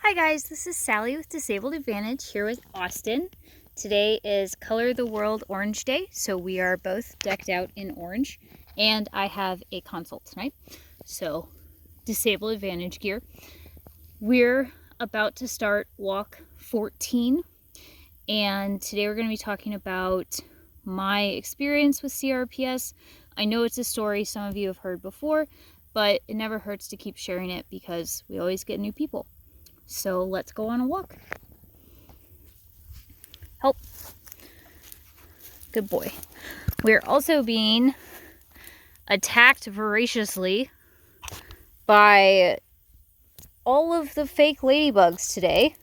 Hi guys, this is Sally with Disabled Advantage here with Austin. Today is Color the World Orange Day, so we are both decked out in orange, and I have a consult tonight, so Disabled Advantage gear. We're about to start walk 14, and today we're going to be talking about my experience with CRPS. I know it's a story some of you have heard before, but it never hurts to keep sharing it because we always get new people. So let's go on a walk. Help. Good boy. We're also being attacked voraciously by all of the fake ladybugs today.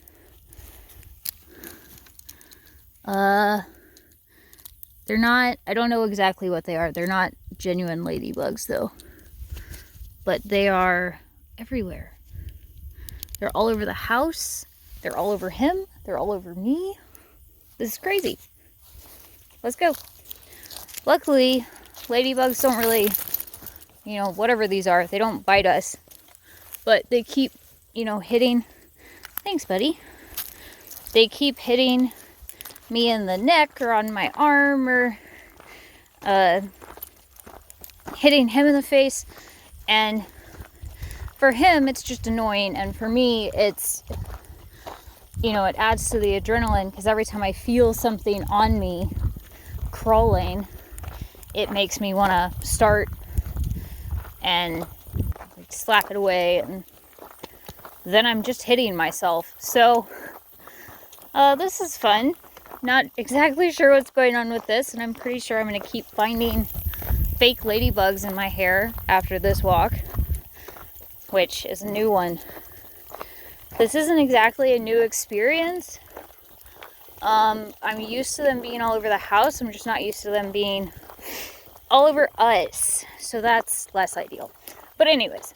They're not, I don't know exactly what they are. They're not genuine ladybugs though. But they are everywhere. They're all over the house. They're all over him. They're all over me. This is crazy. Let's go. Luckily, ladybugs don't really, whatever these are, they don't bite us. But they keep, hitting. Thanks, buddy. They keep hitting me in the neck or on my arm or hitting him in the face. And for him, it's just annoying, and for me, it's, it adds to the adrenaline, because every time I feel something on me crawling, it makes me want to start and slap it away, and then I'm just hitting myself. So, this is fun. Not exactly sure what's going on with this, and I'm pretty sure I'm going to keep finding fake ladybugs in my hair after this walk, which is a new one. This isn't exactly a new experience. I'm used to them being all over the house. I'm just not used to them being all over us. So that's less ideal. But anyways.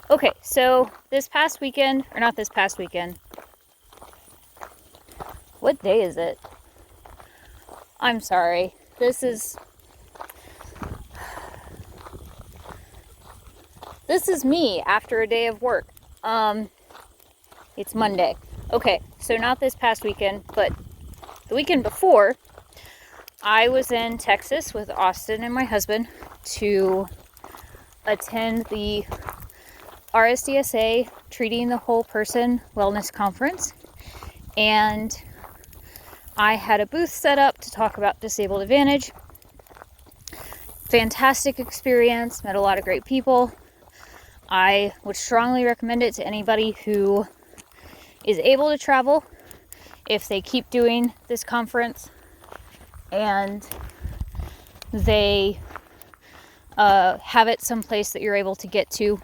Okay, so this past weekend, or not this past weekend. What day is it? I'm sorry. This is me after a day of work. It's Monday. Okay, so not this past weekend, but the weekend before, I was in Texas with Austin and my husband to attend the RSDSA Treating the Whole Person Wellness Conference. And I had a booth set up to talk about Disabled Advantage. Fantastic experience, met a lot of great people. I would strongly recommend it to anybody who is able to travel if they keep doing this conference and they have it someplace that you're able to get to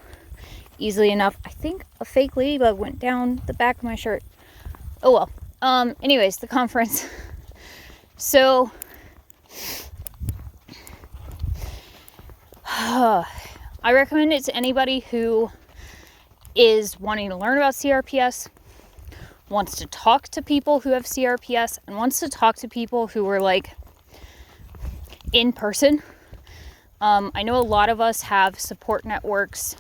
easily enough. I think a fake ladybug went down the back of my shirt. Oh well. Anyways, the conference. So I recommend it to anybody who is wanting to learn about CRPS, wants to talk to people who have CRPS, and wants to talk to people who are like in person. I know a lot of us have support networks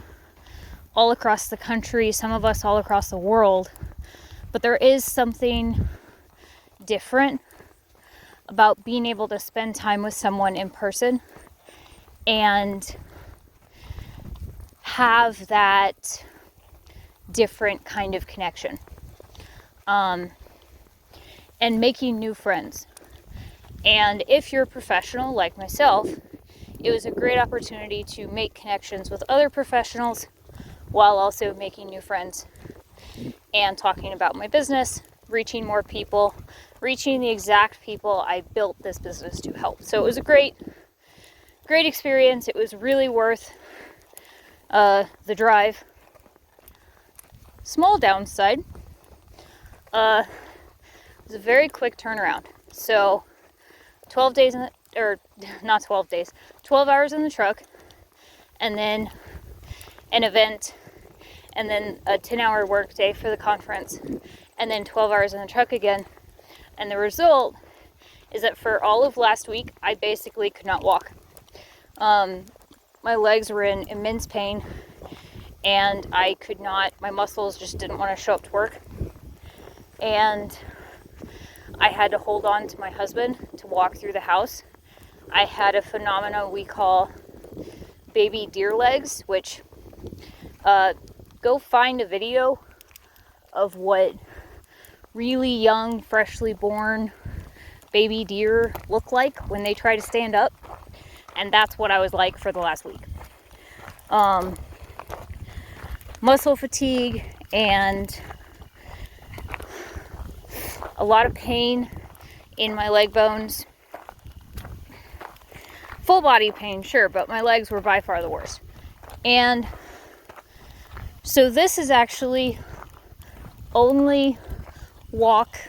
all across the country, some of us all across the world, but there is something different about being able to spend time with someone in person and have that different kind of connection, and making new friends. And if you're a professional like myself, it was a great opportunity to make connections with other professionals while also making new friends and talking about my business, reaching more people, reaching the exact people I built this business to help. So it was a great experience. It was really worth the drive. Small downside, it was a very quick turnaround. So 12 days not 12 days, 12 hours in the truck, and then an event, and then a 10-hour work day for the conference, and then 12 hours in the truck again. And the result is that for all of last week, I basically could not walk. My legs were in immense pain, and I could not, my muscles just didn't want to show up to work. And I had to hold on to my husband to walk through the house. I had a phenomenon we call baby deer legs, which go find a video of what really young, freshly born baby deer look like when they try to stand up. And that's what I was like for the last week. Muscle fatigue and a lot of pain in my leg bones. Full body pain, sure, but my legs were by far the worst. And so this is actually only walk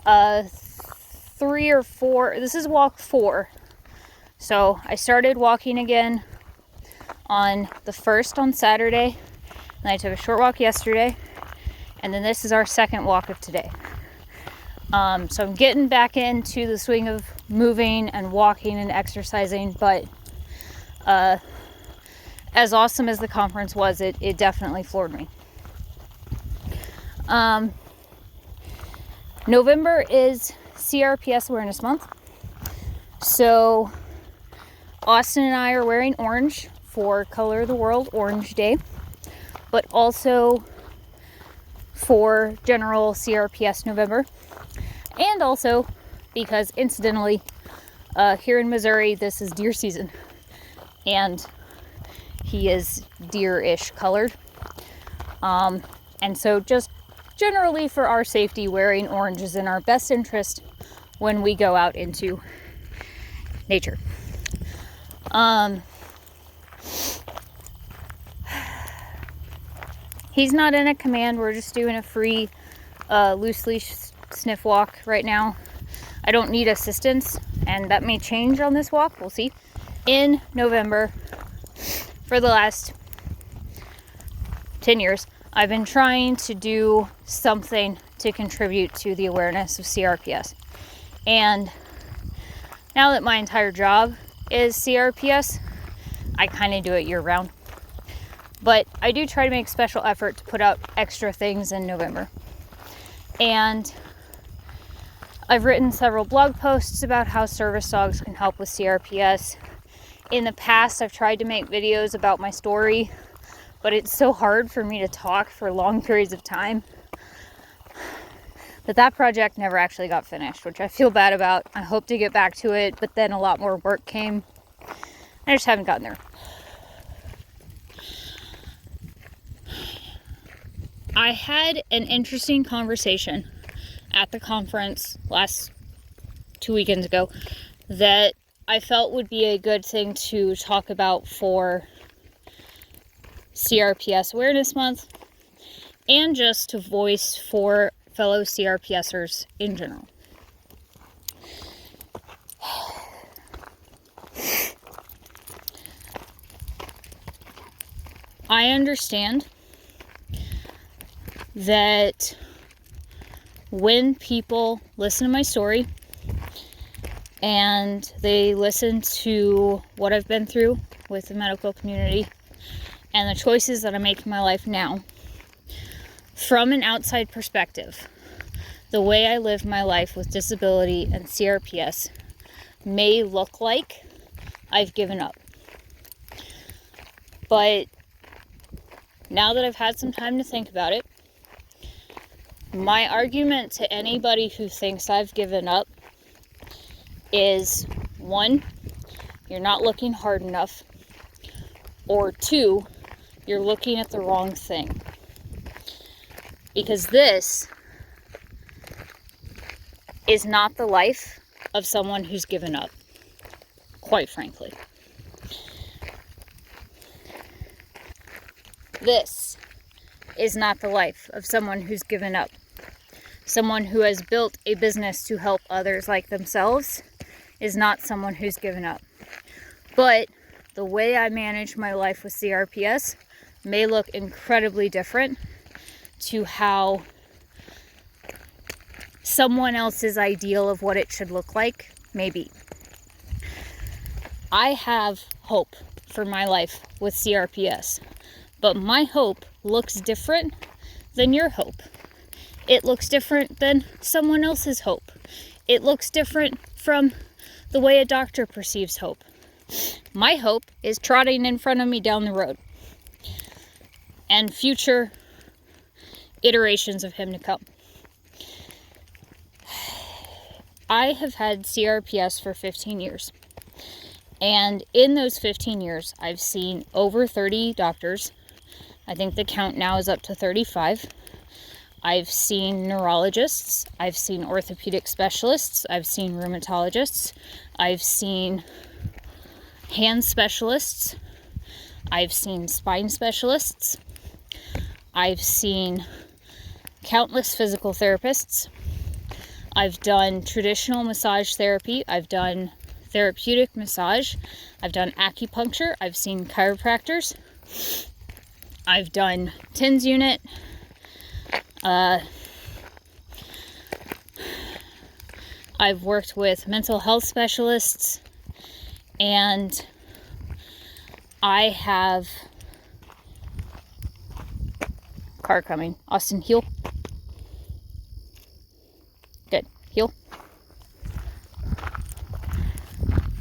3 or 4. This is walk 4. So I started walking again on the 1st on Saturday, and I took a short walk yesterday, and then this is our second walk of today. So I'm getting back into the swing of moving and walking and exercising, but as awesome as the conference was, it definitely floored me. November is CRPS Awareness Month, so Austin and I are wearing orange for Color of the World Orange Day, but also for general CRPS November, and also because incidentally here in Missouri this is deer season, and he is deer-ish colored, and so just generally for our safety, wearing orange is in our best interest when we go out into nature. He's not in a command. We're just doing a free loose leash sniff walk right now. I don't need assistance, and that may change on this walk. We'll see. In November, for the last 10 years, I've been trying to do something to contribute to the awareness of CRPS. And now that my entire job is CRPS, I kind of do it year round. But I do try to make special effort to put out extra things in November. And I've written several blog posts about how service dogs can help with CRPS. In the past, I've tried to make videos about my story, but it's so hard for me to talk for long periods of time that project never actually got finished, which I feel bad about. I hope to get back to it, but then a lot more work came. I just haven't gotten there. I had an interesting conversation at the conference last 2 weekends ago that I felt would be a good thing to talk about for CRPS Awareness Month, and just to voice for fellow CRPSers in general. I understand that when people listen to my story and they listen to what I've been through with the medical community and the choices that I make in my life now, from an outside perspective, the way I live my life with disability and CRPS may look like I've given up. But now that I've had some time to think about it, my argument to anybody who thinks I've given up is, 1, you're not looking hard enough, or 2, you're looking at the wrong thing. Because this is not the life of someone who's given up, quite frankly. This is not the life of someone who's given up. Someone who has built a business to help others like themselves is not someone who's given up. But the way I manage my life with CRPS may look incredibly different to how someone else's ideal of what it should look like may be. I have hope for my life with CRPS, But my hope looks different than your hope. It looks different than someone else's hope. It looks different from the way a doctor perceives hope. My hope is trotting in front of me down the road, and future iterations of him to come. I have had CRPS for 15 years. And in those 15 years, I've seen over 30 doctors. I think the count now is up to 35. I've seen neurologists. I've seen orthopedic specialists. I've seen rheumatologists. I've seen hand specialists. I've seen spine specialists. I've seen countless physical therapists. I've done traditional massage therapy. I've done therapeutic massage. I've done acupuncture. I've seen chiropractors. I've done TINS unit. I've worked with mental health specialists, and I have car coming. Austin, heel. Good. Heel.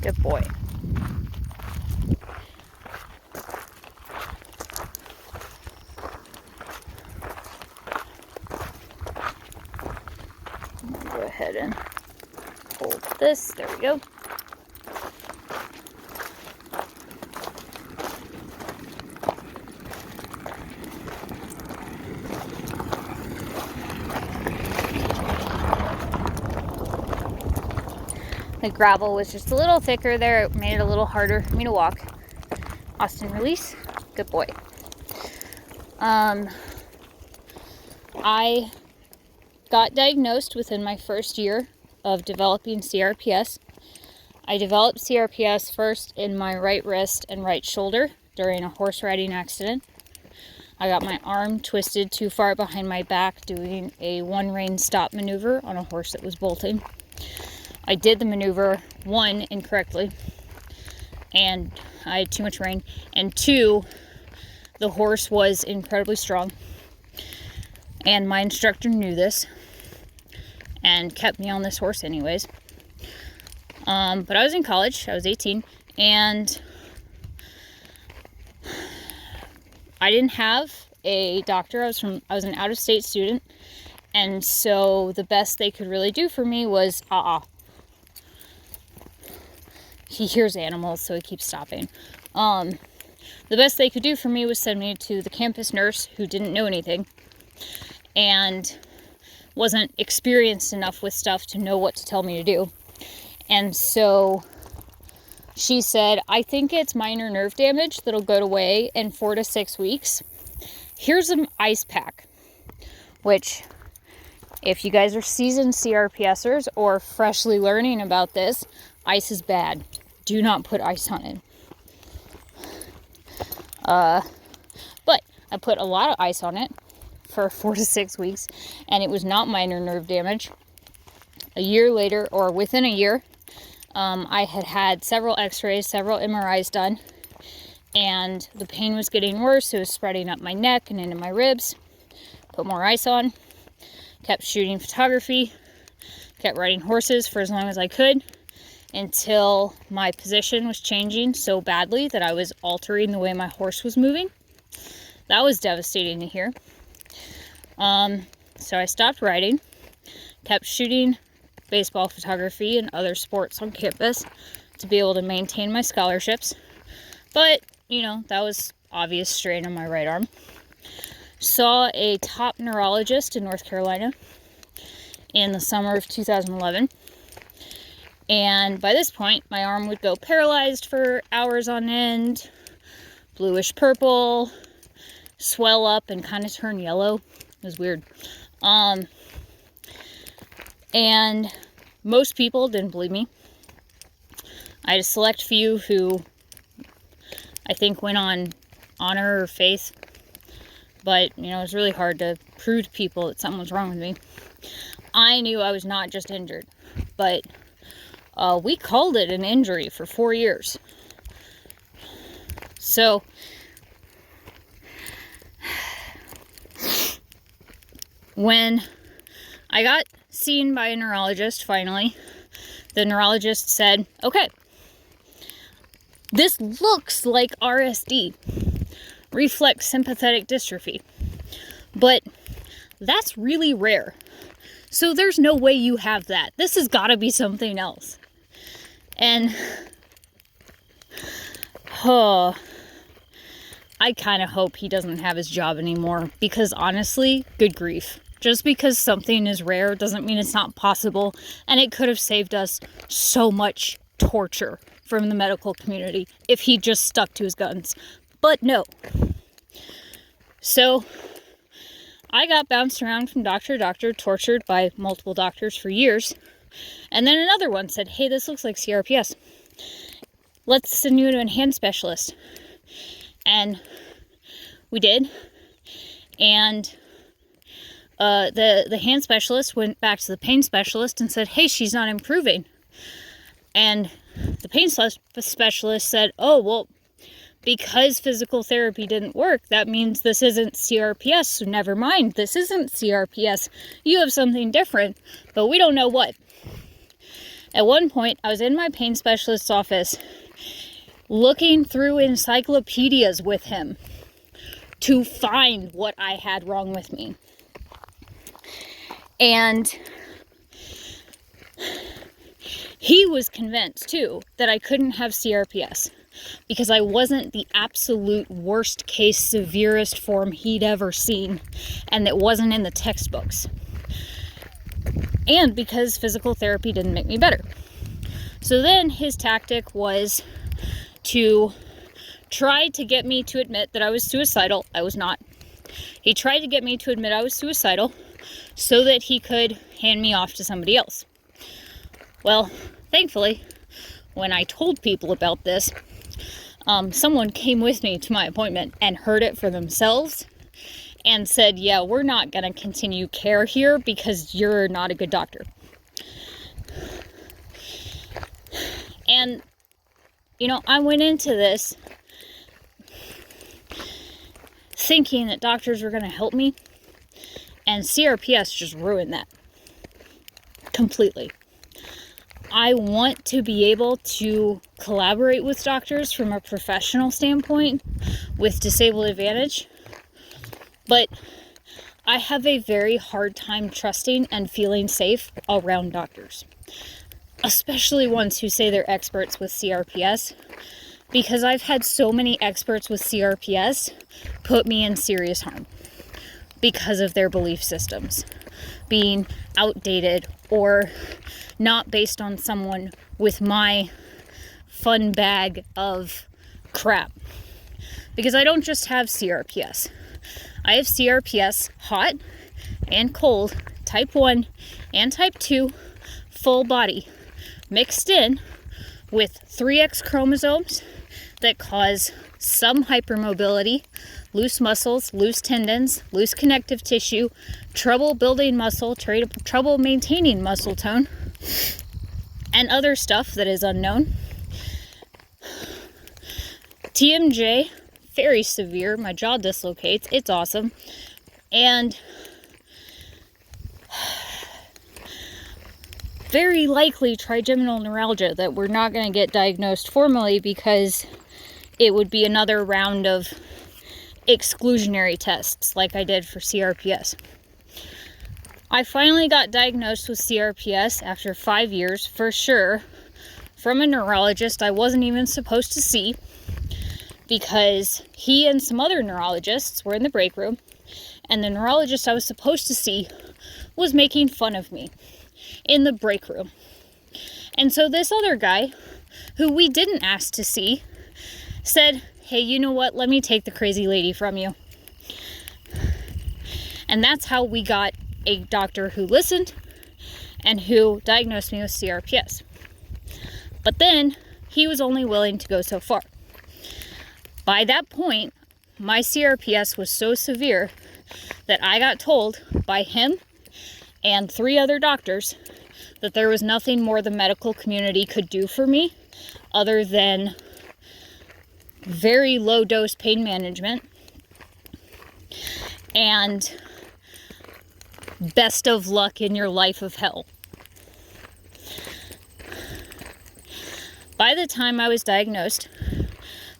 Good boy. Go ahead and hold this. There we go. The gravel was just a little thicker there. It made it a little harder for me to walk. Austin, release. Good boy. I got diagnosed within my first year of developing CRPS. I developed CRPS first in my right wrist and right shoulder during a horse riding accident. I got my arm twisted too far behind my back doing a one-rein stop maneuver on a horse that was bolting. I did the maneuver, one, incorrectly, and I had too much rein, and two, the horse was incredibly strong, and my instructor knew this and kept me on this horse anyways. But I was in college. I was 18, and I didn't have a doctor. I was an out-of-state student, and so the best they could really do for me was he hears animals, so he keeps stopping. The best they could do for me was send me to the campus nurse, who didn't know anything and wasn't experienced enough with stuff to know what to tell me to do. And so she said, I think it's minor nerve damage that'll go away in 4 to 6 weeks. Here's an ice pack, which, if you guys are seasoned CRPSers or freshly learning about this, ice is bad. Do not put ice on it. But I put a lot of ice on it for 4 to 6 weeks, and it was not minor nerve damage. A year later, or within a year, I had had several x-rays, several MRIs done, and the pain was getting worse. It was spreading up my neck and into my ribs. Put more ice on, kept shooting photography, kept riding horses for as long as I could, until my position was changing so badly that I was altering the way my horse was moving. That was devastating to hear. So I stopped riding, kept shooting baseball photography and other sports on campus to be able to maintain my scholarships. But, that was obvious strain on my right arm. Saw a top neurologist in North Carolina in the summer of 2011. And by this point, my arm would go paralyzed for hours on end, bluish purple, swell up and kind of turn yellow. It was weird. And most people didn't believe me. I had a select few who I think went on honor or faith. But, it was really hard to prove to people that something was wrong with me. I knew I was not just injured, but we called it an injury for 4 years. So When I got seen by a neurologist, finally, the neurologist said, okay, this looks like RSD, reflex sympathetic dystrophy, but that's really rare. So there's no way you have that. This has got to be something else. And, I kind of hope he doesn't have his job anymore, because honestly, good grief. Just because something is rare doesn't mean it's not possible, and it could have saved us so much torture from the medical community if he just stuck to his guns. But no. So I got bounced around from doctor to doctor, tortured by multiple doctors for years. And then another one said, hey, this looks like CRPS. Let's send you to a hand specialist. And we did. And the hand specialist went back to the pain specialist and said, hey, she's not improving. And the pain specialist said, oh, well, because physical therapy didn't work, that means this isn't CRPS, so never mind, this isn't CRPS. You have something different, but we don't know what. At one point, I was in my pain specialist's office looking through encyclopedias with him to find what I had wrong with me. And he was convinced, too, that I couldn't have CRPS because I wasn't the absolute worst case, severest form he'd ever seen, and that wasn't in the textbooks. And because physical therapy didn't make me better. So then his tactic was to try to get me to admit that I was suicidal. I was not. He tried to get me to admit I was suicidal so that he could hand me off to somebody else. Well, thankfully, when I told people about this, someone came with me to my appointment and heard it for themselves and said, yeah, we're not going to continue care here because you're not a good doctor. And, you know, I went into this thinking that doctors were going to help me, and CRPS just ruined that completely. I want to be able to collaborate with doctors from a professional standpoint with Disabled Advantage, but I have a very hard time trusting and feeling safe around doctors, especially ones who say they're experts with CRPS, because I've had so many experts with CRPS put me in serious harm because of their belief systems being outdated or not based on someone with my fun bag of crap. Because I don't just have CRPS. I have CRPS hot and cold, type 1 and type 2, full body, mixed in with 3X chromosomes that cause some hypermobility, loose muscles, loose tendons, loose connective tissue, trouble building muscle, trouble maintaining muscle tone, and other stuff that is unknown. TMJ, very severe. My jaw dislocates. It's awesome. And very likely trigeminal neuralgia that we're not going to get diagnosed formally because it would be another round of exclusionary tests like I did for CRPS. I finally got diagnosed with CRPS after 5 years, for sure, from a neurologist I wasn't even supposed to see because he and some other neurologists were in the break room, and the neurologist I was supposed to see was making fun of me in the break room. And so this other guy, who we didn't ask to see, said, hey, you know what? Let me take the crazy lady from you. And that's how we got a doctor who listened and who diagnosed me with CRPS. But then he was only willing to go so far. By that point, my CRPS was so severe that I got told by him and 3 other doctors that there was nothing more the medical community could do for me other than very low dose pain management and best of luck in your life of hell. By the time I was diagnosed,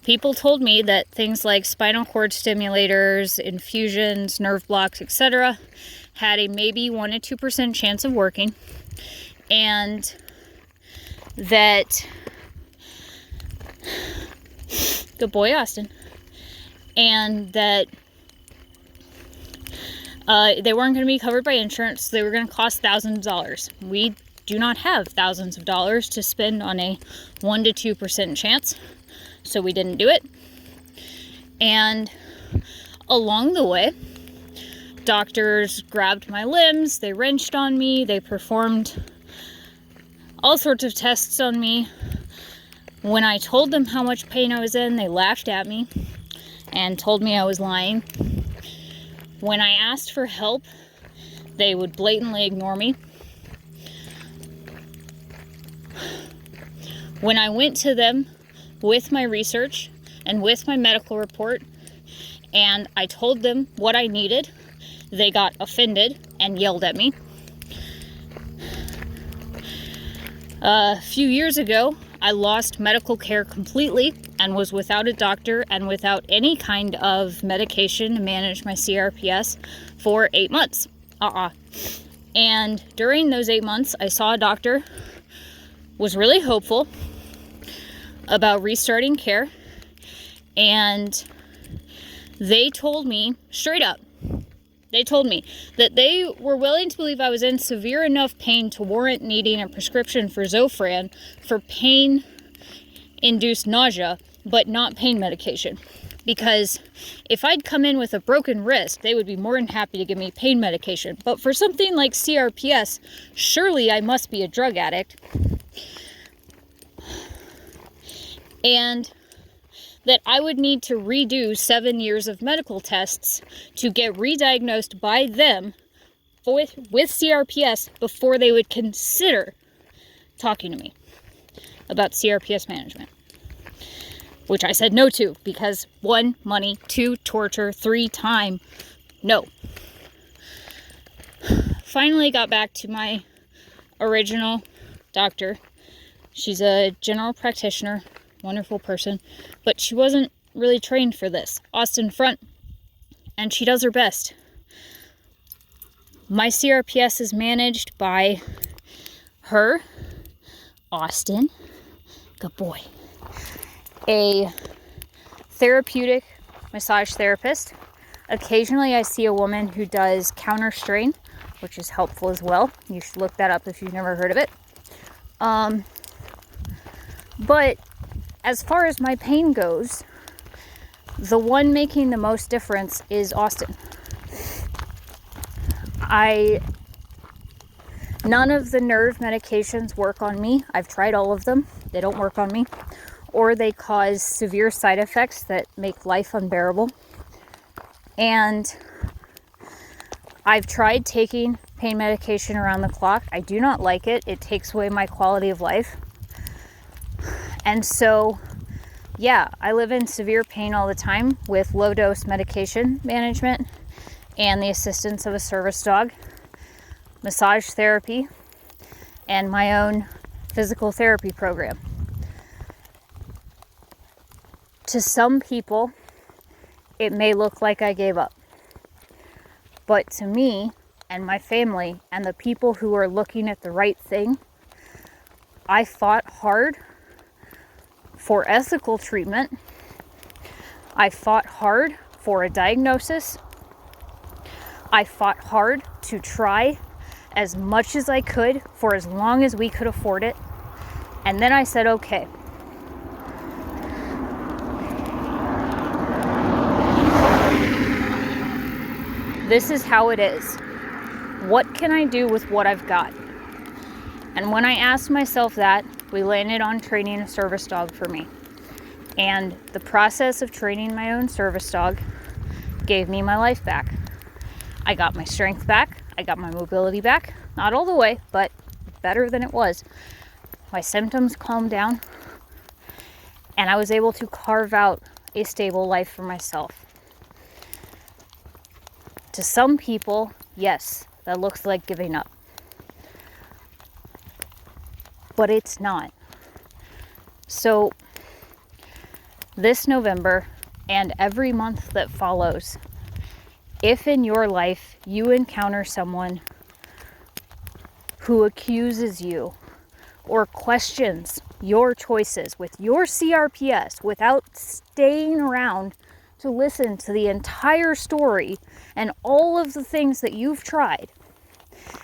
people told me that things like spinal cord stimulators, infusions, nerve blocks, etc. had a maybe 1 to 2% chance of working, and that, good boy Austin, and that they weren't going to be covered by insurance. They were going to cost thousands of dollars. We do not have thousands of dollars to spend on a 1 to 2% chance, so we didn't do it. And along the way, doctors grabbed my limbs, they wrenched on me, they performed all sorts of tests on me. When I told them how much pain I was in, they laughed at me and told me I was lying. When I asked for help, they would blatantly ignore me. When I went to them with my research and with my medical report, and I told them what I needed, they got offended and yelled at me. A few years ago, I lost medical care completely and was without a doctor and without any kind of medication to manage my CRPS for 8 months. And during those 8 months, I saw a doctor, was really hopeful about restarting care, and they told me straight up, they told me that they were willing to believe I was in severe enough pain to warrant needing a prescription for Zofran for pain-induced nausea, but not pain medication. Because if I'd come in with a broken wrist, they would be more than happy to give me pain medication. But for something like CRPS, surely I must be a drug addict. And that I would need to redo 7 years of medical tests to get re-diagnosed by them with CRPS before they would consider talking to me about CRPS management. Which I said no to, because 1, money, 2, torture, 3, time, no. Finally got back to my original doctor. She's a general practitioner, wonderful person, but she wasn't really trained for this. Austin front, and she does her best. My CRPS is managed by her, Austin, good boy, a therapeutic massage therapist. Occasionally I see a woman who does counter strain, which is helpful as well. You should look that up if you've never heard of it. But as far as my pain goes, the one making the most difference is Austin. None of the nerve medications work on me. I've tried all of them. They don't work on me. Or they cause severe side effects that make life unbearable. And I've tried taking pain medication around the clock. I do not like it. It takes away my quality of life. And so, yeah, I live in severe pain all the time with low-dose medication management and the assistance of a service dog, massage therapy, and my own physical therapy program. To some people, it may look like I gave up. But to me and my family and the people who are looking at the right thing, I fought hard for ethical treatment. I fought hard for a diagnosis. I fought hard to try as much as I could for as long as we could afford it. And then I said, okay. This is how it is. What can I do with what I've got? And when I asked myself that, we landed on training a service dog for me. And the process of training my own service dog gave me my life back. I got my strength back. I got my mobility back. Not all the way, but better than it was. My symptoms calmed down. And I was able to carve out a stable life for myself. To some people, yes, that looks like giving up. But it's not. So this November and every month that follows, if in your life you encounter someone who accuses you or questions your choices with your CRPS without staying around to listen to the entire story and all of the things that you've tried,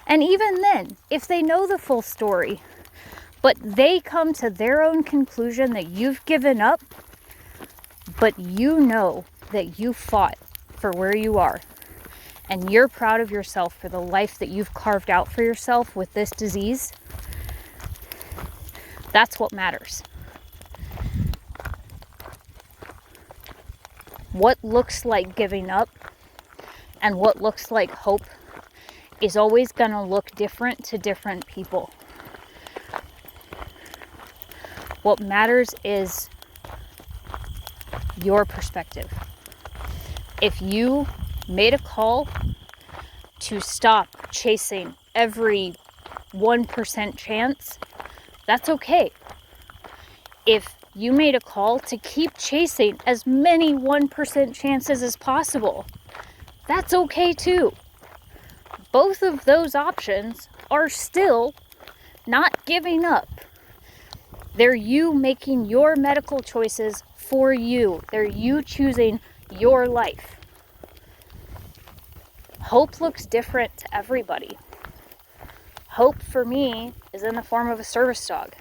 and even then, if they know the full story, but they come to their own conclusion that you've given up, but you know that you fought for where you are, and you're proud of yourself for the life that you've carved out for yourself with this disease, that's what matters. What looks like giving up and what looks like hope is always going to look different to different people. What matters is your perspective. If you made a call to stop chasing every 1% chance, that's okay. If you made a call to keep chasing as many 1% chances as possible, that's okay too. Both of those options are still not giving up. They're you making your medical choices for you. They're you choosing your life. Hope looks different to everybody. Hope for me is in the form of a service dog.